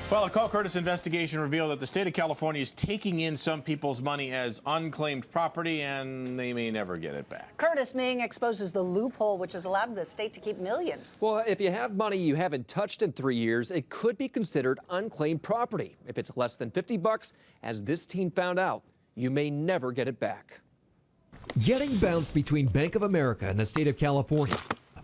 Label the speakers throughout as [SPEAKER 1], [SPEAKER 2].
[SPEAKER 1] Well, a Call Curtis investigation revealed that the state of California is taking in some people's money as unclaimed property, and they may never get it back.
[SPEAKER 2] Curtis Ming exposes the loophole which has allowed the state to keep millions.
[SPEAKER 3] Well, if you have money you haven't touched in 3 years, it could be considered unclaimed property. If it's less than $50, as this teen found out, you may never get it back.
[SPEAKER 4] Getting bounced between Bank of America and the state of California.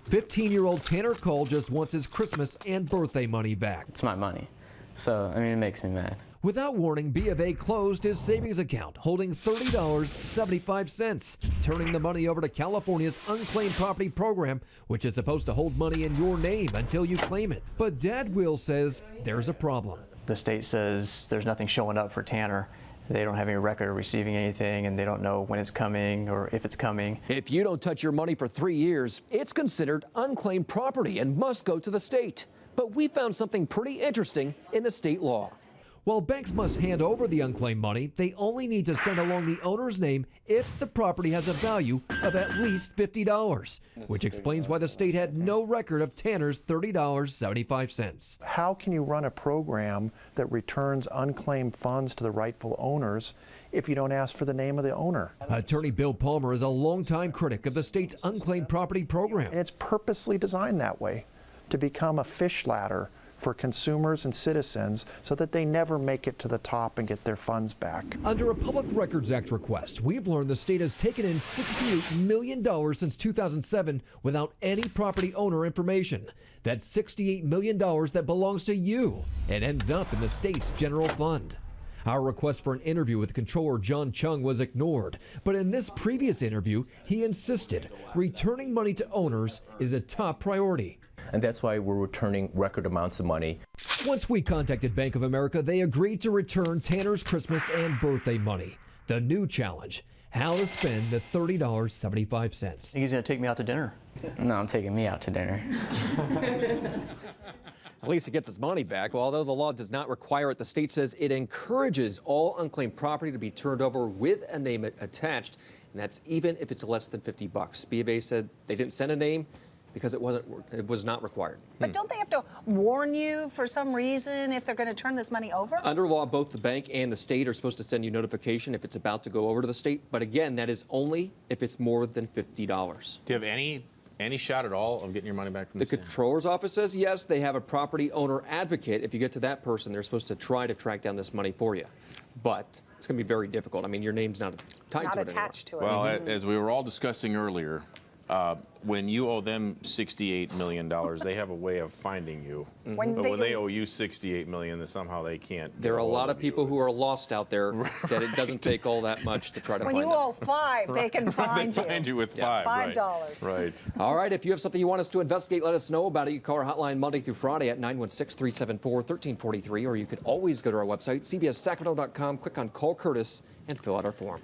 [SPEAKER 4] 15-year-old Tanner Cole just wants his Christmas and birthday money back.
[SPEAKER 5] It's my money. So, I mean, it makes me mad.
[SPEAKER 4] Without warning, B of A closed his savings account, holding $30.75, turning the money over to California's Unclaimed Property Program, which is supposed to hold money in your name until you claim it. But Dad Will says there's a problem.
[SPEAKER 6] The state says there's nothing showing up for Tanner. They don't have any record of receiving anything, and they don't know when it's coming or if it's coming.
[SPEAKER 3] If you don't touch your money for 3 years, it's considered unclaimed property and must go to the state. But we found something pretty interesting in the state law.
[SPEAKER 4] While banks must hand over the unclaimed money, they only need to send along the owner's name if the property has a value of at least $50, which explains why the state had no record of Tanner's $30.75.
[SPEAKER 7] How can you run a program that returns unclaimed funds to the rightful owners if you don't ask for the name of the owner?
[SPEAKER 4] Attorney Bill Palmer is a longtime critic of the state's Unclaimed Property Program.
[SPEAKER 7] And it's purposely designed that way, to become a fish ladder for consumers and citizens so that they never make it to the top and get their funds back.
[SPEAKER 4] Under a Public Records Act request, we've learned the state has taken in $68 million since 2007 without any property owner information. That's $68 million that belongs to you and ends up in the state's general fund. Our request for an interview with Comptroller John Chung was ignored, but in this previous interview, he insisted returning money to owners is a top priority.
[SPEAKER 8] And that's why we're returning record amounts of money.
[SPEAKER 4] Once we contacted Bank of America, they agreed to return Tanner's Christmas and birthday money. The new challenge, how to spend the $30.75.
[SPEAKER 6] I think he's going to take me out to dinner.
[SPEAKER 5] No, I'm taking me out to dinner.
[SPEAKER 3] At least he gets his money back. Well, although the law does not require it, the state says it encourages all unclaimed property to be turned over with a name attached, and that's even if it's less than $50. B of A said they didn't send a name because it was not required.
[SPEAKER 2] But don't they have to warn you for some reason if they're going to turn this money over?
[SPEAKER 3] Under law, both the bank and the state are supposed to send you notification if it's about to go over to the state. But again, that is only if it's more than $50.
[SPEAKER 1] Do you have any shot at all of getting your money back from the state?
[SPEAKER 3] Comptroller's office says yes, they have a property owner advocate. If you get to that person, they're supposed to try to track down this money for you. But it's going to be very difficult. I mean, your name's not tied to it
[SPEAKER 2] attached to it.
[SPEAKER 1] Well, as we were all discussing earlier, when you owe them $68 million, they have a way of finding you. But when they owe you $68 million, then somehow they can't.
[SPEAKER 3] There are a lot of people who are lost out there that it doesn't take all that much to try to find
[SPEAKER 2] When you
[SPEAKER 3] them.
[SPEAKER 2] owe $5, they can find you.
[SPEAKER 1] They find you with $5.
[SPEAKER 2] $5.
[SPEAKER 1] Right.
[SPEAKER 3] All right, if you have something you want us to investigate, let us know about it. You can call our hotline Monday through Friday at 916-374-1343, or you could always go to our website, cbssacramento.com, click on Call Curtis, and fill out our form.